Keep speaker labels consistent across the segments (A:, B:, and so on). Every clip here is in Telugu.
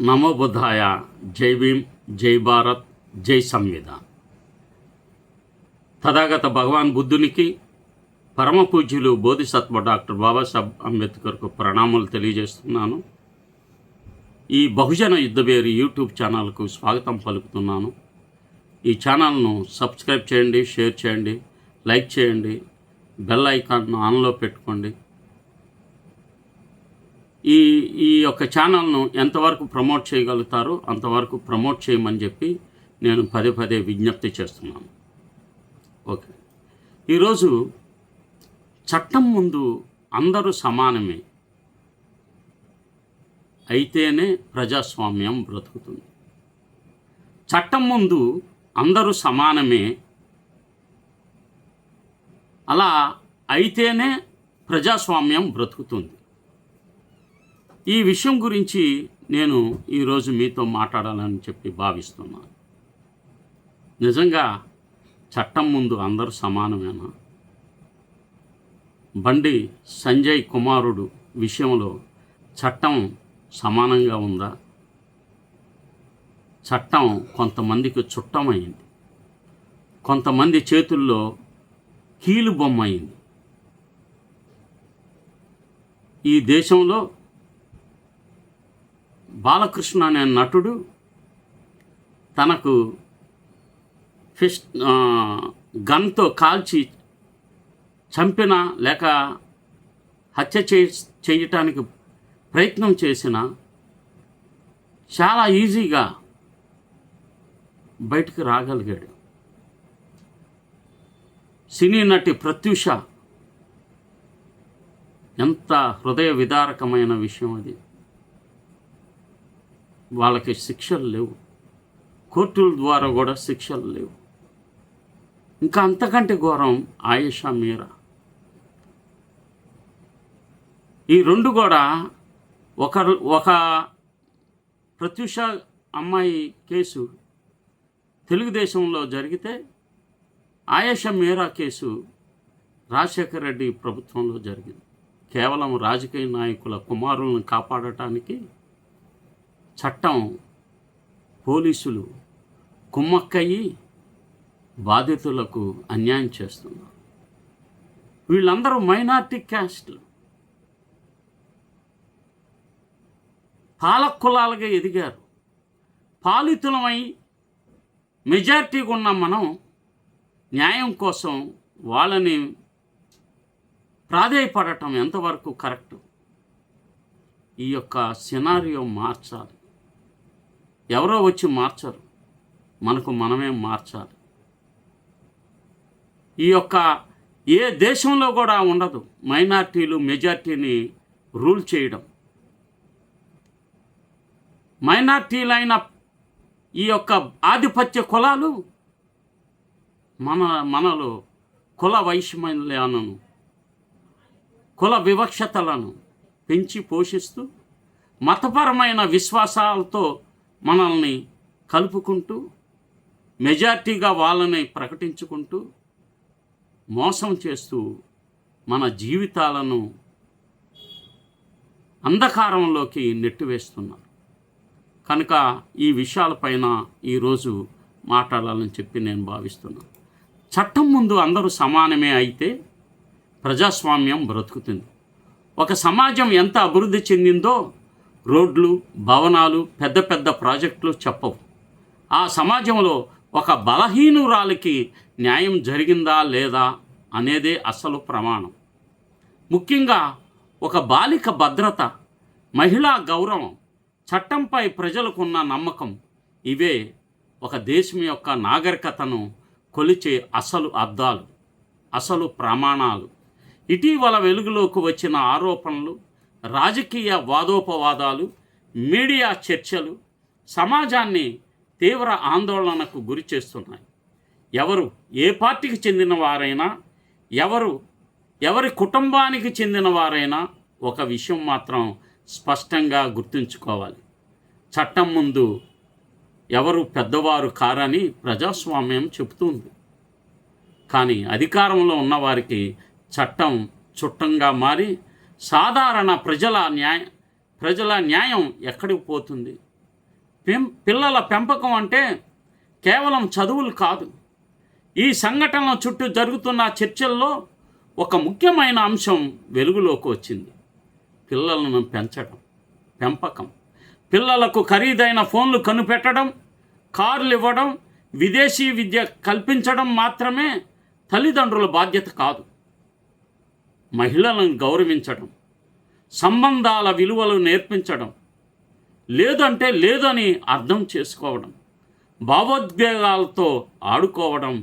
A: నమో బుద్ధాయ. జై భీమ్, జై భారత్, జై సంవిధాన్. తథాగత భగవాన్ బుద్ధునికి, పరమ పూజ్యులు బోధిసత్వ డాక్టర్ బాబాసాహెబ్ అంబేద్కర్కు ప్రణామాలు తెలియజేస్తున్నాను. ఈ బహుజన యుద్ధబేరి యూట్యూబ్ ఛానల్కు స్వాగతం పలుకుతున్నాను. ఈ ఛానల్ను సబ్స్క్రైబ్ చేయండి, షేర్ చేయండి, లైక్ చేయండి, బెల్ ఐకాన్ను ఆన్లో పెట్టుకోండి. ఈ యొక్క ఛానల్ను ఎంతవరకు ప్రమోట్ చేయగలుగుతారో అంతవరకు ప్రమోట్ చేయమని చెప్పి నేను పదే పదే విజ్ఞప్తి చేస్తున్నాను. ఓకే, ఈరోజు చట్టం ముందు అందరూ సమానమే అయితేనే ప్రజాస్వామ్యం బ్రతుకుతుంది. చట్టం ముందు అందరూ సమానమే, అలా అయితేనే ప్రజాస్వామ్యం బ్రతుకుతుంది. ఈ విషయం గురించి నేను ఈరోజు మీతో మాట్లాడాలని చెప్పి భావిస్తున్నాను. నిజంగా చట్టం ముందు అందరూ సమానమేనా? బండి సంజయ్ కుమారుడు విషయంలో చట్టం సమానంగా ఉందా? చట్టం కొంతమందికి చుట్టమైంది, కొంతమంది చేతుల్లో కీలు బొమ్మ అయింది. ఈ దేశంలో బాలకృష్ణ అనే నటుడు తనకు గన్తో కాల్చి చంపిన లేక హత్య చేయటానికి ప్రయత్నం చేసిన చాలా ఈజీగా బయటికి రాగలిగాడు. సినీ నటి ప్రత్యూష, ఎంత హృదయ విదారకమైన విషయం అది. వాళ్ళకి శిక్షలు లేవు, కోర్టుల ద్వారా కూడా శిక్షలు లేవు. ఇంకా అంతకంటే ఘోరం ఆయేషా మీరా. ఈ రెండు కూడా ఒక ప్రత్యూష అమ్మాయి కేసు తెలుగుదేశంలో జరిగితే, ఆయేషా మీరా కేసు రాజశేఖర రెడ్డి ప్రభుత్వంలో జరిగింది. కేవలం రాజకీయ నాయకుల కుమారులను కాపాడటానికి చట్టం, పోలీసులు కుమ్మక్కయ్యి బాధితులకు అన్యాయం చేస్తున్నారు. వీళ్ళందరూ మైనార్టీ క్యాస్ట్లు, పాలక కులాలుగా ఎదిగారు. పాలితులమై మెజారిటీగా ఉన్న మనం న్యాయం కోసం వాళ్ళని ప్రాధేయపడటం ఎంతవరకు కరెక్ట్? ఈ యొక్క సినారియో మార్చాలి. ఎవరో వచ్చి మార్చరు, మనకు మనమే మార్చాలి. ఈ యొక్క ఏ దేశంలో కూడా ఉండదు మైనార్టీలు మెజార్టీని రూల్ చేయడం. మైనార్టీలైన ఈ యొక్క ఆధిపత్య కులాలు మనలో కుల వైషమ్యాలను, కుల వివక్షతలను పెంచి పోషిస్తూ మతపరమైన విశ్వాసాలతో మనల్ని కలుపుకుంటూ మెజార్టీగా వాళ్ళని ప్రకటించుకుంటూ మోసం చేస్తూ మన జీవితాలను అంధకారంలోకి నెట్టివేస్తున్నారు. కనుక ఈ విషయాలపైన ఈరోజు మాట్లాడాలని చెప్పి నేను భావిస్తున్నాను. చట్టం ముందు అందరూ సమానమే అయితే ప్రజాస్వామ్యం బ్రతుకుతుంది. ఒక సమాజం ఎంత అభివృద్ధి చెందిందో రోడ్లు, భవనాలు, పెద్ద పెద్ద ప్రాజెక్టులు చెప్పవు. ఆ సమాజంలో ఒక బలహీనురాలికి న్యాయం జరిగిందా లేదా అనేదే అసలు ప్రమాణం. ముఖ్యంగా ఒక బాలిక భద్రత, మహిళా గౌరవం, చట్టంపై ప్రజలకున్న నమ్మకం, ఇవే ఒక దేశం యొక్క నాగరికతను కొలిచే అసలు అర్థాలు, అసలు ప్రమాణాలు. ఇటీవల వెలుగులోకి వచ్చిన ఆరోపణలు, రాజకీయ వాదోపవాదాలు, మీడియా చర్చలు సమాజాన్ని తీవ్ర ఆందోళనకు గురి చేస్తున్నాయి. ఎవరు ఏ పార్టీకి చెందిన వారైనా, ఎవరి కుటుంబానికి చెందిన వారైనా ఒక విషయం మాత్రం స్పష్టంగా గుర్తుంచుకోవాలి. చట్టం ముందు ఎవరు పెద్దవారు కారని ప్రజాస్వామ్యం చెబుతుంది. కానీ అధికారంలో ఉన్నవారికి చట్టం చుట్టంగా మారి సాధారణ ప్రజల న్యాయం ఎక్కడికి పోతుంది? పిల్లల పెంపకం అంటే కేవలం చదువులు కాదు. ఈ సంఘటనల చుట్టూ జరుగుతున్న చర్చల్లో ఒక ముఖ్యమైన అంశం వెలుగులోకి వచ్చింది. పిల్లలను పెంపకం. పిల్లలకు ఖరీదైన ఫోన్లు కనిపెట్టడం, కార్లు ఇవ్వడం, విదేశీ విద్య కల్పించడం మాత్రమే తల్లిదండ్రుల బాధ్యత కాదు. మహిళలను గౌరవించడం, సంబంధాల విలువలు నేర్పించడం, లేదంటే లేదని అర్థం చేసుకోవడం, భావోద్వేగాలతో ఆడుకోవడం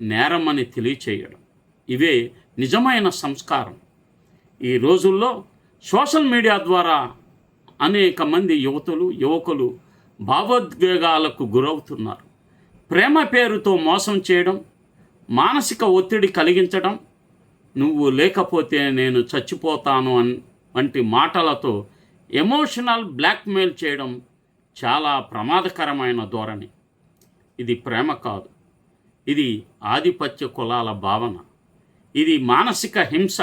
A: నేరమని తెలియచేయడం, ఇవే నిజమైన సంస్కారం. ఈ రోజుల్లో సోషల్ మీడియా ద్వారా అనేక మంది యువకులు భావోద్వేగాలకు గురవుతున్నారు. ప్రేమ పేరుతో మోసం చేయడం, మానసిక ఒత్తిడి కలిగించడం, నువ్వు లేకపోతే నేను చచ్చిపోతాను వంటి మాటలతో ఎమోషనల్ బ్లాక్మెయిల్ చేయడం చాలా ప్రమాదకరమైన ధోరణి. ఇది ప్రేమ కాదు, ఇది ఆధిపత్య కులాల భావన, ఇది మానసిక హింస.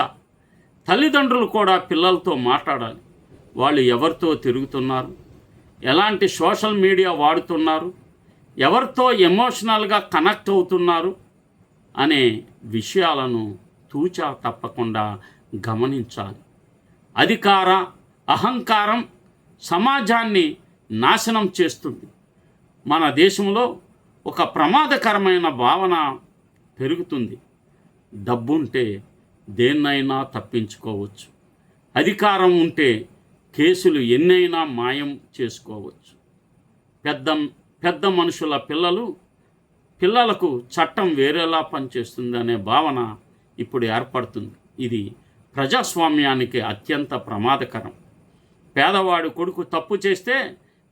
A: తల్లిదండ్రులు కూడా పిల్లలతో మాట్లాడాలి. వాళ్ళు ఎవరితో తిరుగుతున్నారు, ఎలాంటి సోషల్ మీడియా వాడుతున్నారు, ఎవరితో ఎమోషనల్గా కనెక్ట్ అవుతున్నారు అనే విషయాలను తూచా తప్పకుండా గమనించాలి. అహంకారం సమాజాన్ని నాశనం చేస్తుంది. మన దేశంలో ఒక ప్రమాదకరమైన భావన పెరుగుతుంది. డబ్బుంటే దేన్నైనా తప్పించుకోవచ్చు. అధికారం ఉంటే కేసులు ఎన్నైనా మాయం చేసుకోవచ్చు. పెద్ద మనుషుల పిల్లలకు చట్టం వేరేలా పనిచేస్తుందనే భావన ఇప్పుడు ఏర్పడుతుంది. ఇది ప్రజాస్వామ్యానికి అత్యంత ప్రమాదకరం. పేదవాడు కొడుకు తప్పు చేస్తే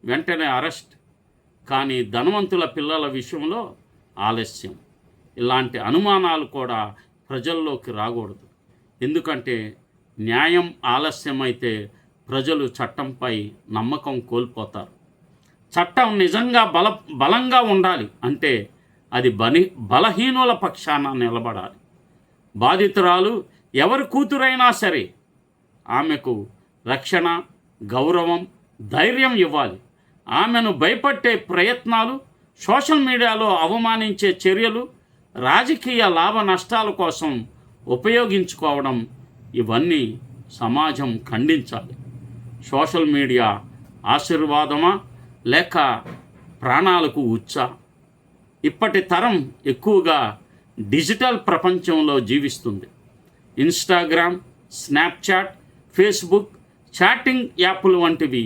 A: వెంటనే అరెస్ట్, కానీ ధనవంతుల పిల్లల విషయంలో ఆలస్యం. ఇలాంటి అనుమానాలు కూడా ప్రజల్లోకి రాకూడదు. ఎందుకంటే న్యాయం ఆలస్యమైతే ప్రజలు చట్టంపై నమ్మకం కోల్పోతారు. చట్టం నిజంగా బలంగా ఉండాలి అంటే అది బలహీనుల పక్షాన నిలబడాలి. బాధితురాలు ఎవరి కూతురైనా సరే ఆమెకు రక్షణ, గౌరవం, ధైర్యం ఇవ్వాలి. ఆమెను భయపెట్టే ప్రయత్నాలు, సోషల్ మీడియాలో అవమానించే చర్యలు, రాజకీయ లాభ నష్టాల కోసం ఉపయోగించుకోవడం, ఇవన్నీ సమాజం ఖండించాలి. సోషల్ మీడియా ఆశీర్వాదమా లేక ప్రాణాలకు ఉచ్చా? ఇప్పటి తరం ఎక్కువగా డిజిటల్ ప్రపంచంలో జీవిస్తుంది. ఇన్స్టాగ్రామ్, స్నాప్చాట్, ఫేస్బుక్, చాటింగ్ యాప్లు వంటివి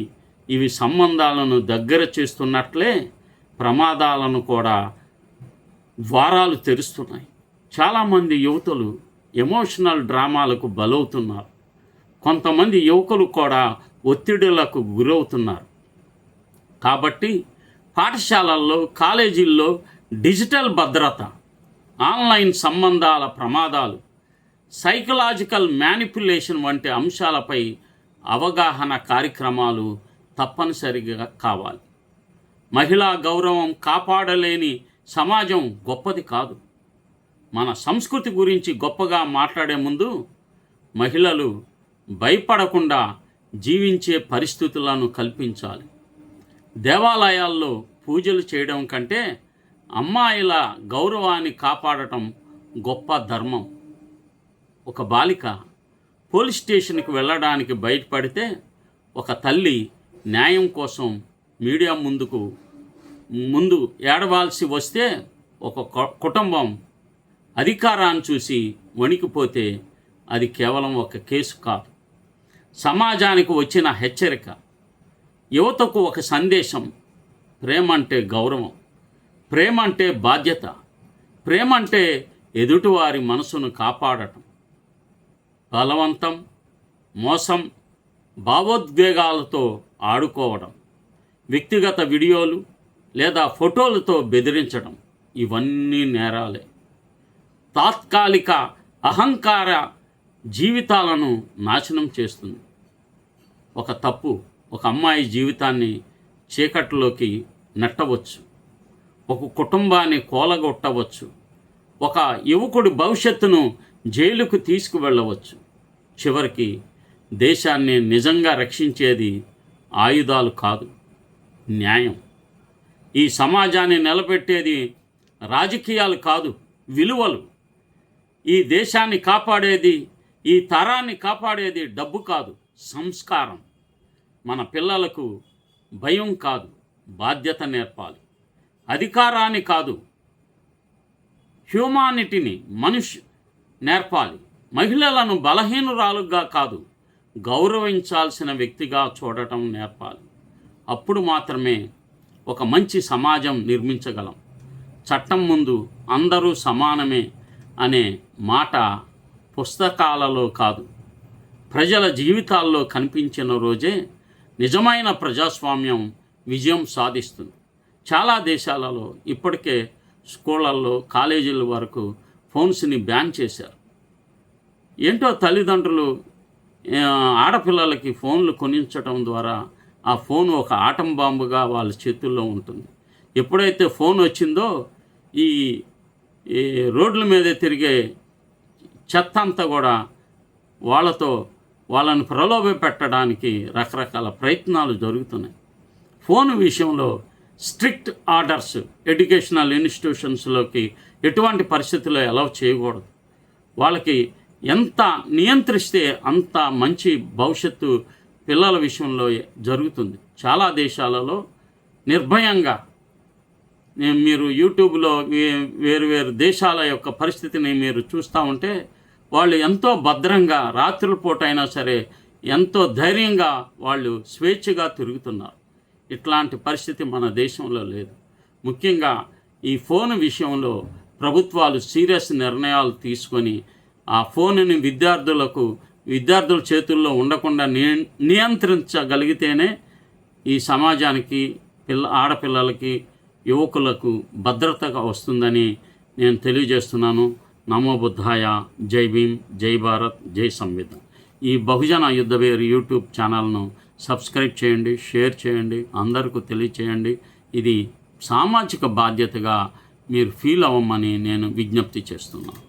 A: ఇవి సంబంధాలను దగ్గర చేస్తున్నట్లే ప్రమాదాలను కూడా ద్వారాలు తెరుస్తున్నాయి. చాలామంది యువతులు ఎమోషనల్ డ్రామాలకు బలవుతున్నారు. కొంతమంది యువకులు కూడా ఒత్తిడులకు గురవుతున్నారు. కాబట్టి పాఠశాలల్లో, కాలేజీల్లో డిజిటల్ భద్రత, ఆన్లైన్ సంబంధాల ప్రమాదాలు, సైకలాజికల్ మ్యానిపులేషన్ వంటి అంశాలపై అవగాహన కార్యక్రమాలు తప్పనిసరిగా కావాలి. మహిళా గౌరవం కాపాడలేని సమాజం గొప్పది కాదు. మన సంస్కృతి గురించి గొప్పగా మాట్లాడే ముందు మహిళలు భయపడకుండా జీవించే పరిస్థితులను కల్పించాలి. దేవాలయాల్లో పూజలు చేయడం కంటే అమ్మాయిల గౌరవాన్ని కాపాడటం గొప్ప ధర్మం. ఒక బాలిక పోలీస్ స్టేషన్కి వెళ్ళడానికి బయటపడితే ఒక తల్లి న్యాయం కోసం మీడియా ముందు ఏడవాల్సి వస్తే ఒక కుటుంబం అధికారాన్ని చూసి వణికిపోతే అది కేవలం ఒక కేసు కాదు, సమాజానికి వచ్చిన హెచ్చరిక. యువతకు ఒక సందేశం: ప్రేమ అంటే గౌరవం, ప్రేమ అంటే బాధ్యత, ప్రేమ అంటే ఎదుటివారి మనసును కాపాడటం. బలవంతం, మోసం, భావోద్వేగాలతో ఆడుకోవడం, వ్యక్తిగత వీడియోలు లేదా ఫోటోలతో బెదిరించడం ఇవన్నీ నేరాలే. తాత్కాలిక అహంకార జీవితాలను నాశనం చేస్తుంది. ఒక తప్పు ఒక అమ్మాయి జీవితాన్ని చీకట్లోకి నెట్టవచ్చు, ఒక కుటుంబాన్ని కూలగొట్టవచ్చు, ఒక యువకుడి భవిష్యత్తును జైలుకు తీసుకువెళ్ళవచ్చు. చివరికి దేశాన్ని నిజంగా రక్షించేది ఆయుధాలు కాదు, న్యాయం. ఈ సమాజాన్ని నిలబెట్టేది రాజకీయాలు కాదు, విలువలు. ఈ దేశాన్ని కాపాడేది, ఈ తరాన్ని కాపాడేది డబ్బు కాదు, సంస్కారం. మన పిల్లలకు భయం కాదు, బాధ్యత నేర్పాలి. అధికారాన్ని కాదు, హ్యూమానిటీని, నేర్పాలి. మహిళలను బలహీనురాలుగా కాదు, గౌరవించాల్సిన వ్యక్తిగా చూడటం నేర్పాలి. అప్పుడు మాత్రమే ఒక మంచి సమాజం నిర్మించగలం. చట్టం ముందు అందరూ సమానమే అనే మాట పుస్తకాలలో కాదు, ప్రజల జీవితాల్లో కనిపించిన రోజే నిజమైన ప్రజాస్వామ్యం విజయం సాధిస్తుంది. చాలా దేశాలలో ఇప్పటికే స్కూళ్ళల్లో, కాలేజీల వరకు ఫోన్స్ని బ్యాన్ చేశారు. ఏంటో తల్లిదండ్రులు ఆడపిల్లలకి ఫోన్లు కొనించడం ద్వారా ఆ ఫోన్ ఒక ఆటం బాంబుగా వాళ్ళ చేతుల్లో ఉంటుంది. ఎప్పుడైతే ఫోన్ వచ్చిందో ఈ రోడ్ల మీద తిరిగే చెత్త అంతా కూడా వాళ్ళని ప్రలోభ పెట్టడానికి రకరకాల ప్రయత్నాలు జరుగుతున్నాయి. ఫోన్ విషయంలో స్ట్రిక్ట్ ఆర్డర్స్ ఎడ్యుకేషనల్ ఇన్స్టిట్యూషన్స్లోకి ఎటువంటి పరిస్థితుల్లో అలౌ చేయకూడదు. వాళ్ళకి ఎంత నియంత్రిస్తే అంత మంచి భవిష్యత్తు పిల్లల విషయంలో జరుగుతుంది. చాలా దేశాలలో నిర్భయంగా మీరు యూట్యూబ్లో వేరు దేశాల యొక్క పరిస్థితిని మీరు చూస్తూ ఉంటే వాళ్ళు ఎంతో భద్రంగా రాత్రుల పూట అయినా సరే ఎంతో ధైర్యంగా వాళ్ళు స్వేచ్ఛగా తిరుగుతున్నారు. ఇట్లాంటి పరిస్థితి మన దేశంలో లేదు. ముఖ్యంగా ఈ ఫోన్ విషయంలో ప్రభుత్వాలు సీరియస్ నిర్ణయాలు తీసుకొని ఆ ఫోన్ని విద్యార్థుల చేతుల్లో ఉండకుండా నియంత్రించగలిగితేనే ఈ సమాజానికి ఆడపిల్లలకి, యువకులకు భద్రతగా వస్తుందని నేను తెలియజేస్తున్నాను. నమో బుద్ధాయ. జై భీమ్, జై భారత్, జై సంవిధాన్. ఈ బహుజన యుద్ధవేర్ యూట్యూబ్ ఛానల్ను సబ్స్క్రైబ్ చేయండి, షేర్ చేయండి, అందరికీ తెలియచేయండి. ఇది సామాజిక బాధ్యతగా మీరు ఫీల్ అవ్వమని నేను విజ్ఞప్తి చేస్తున్నాను.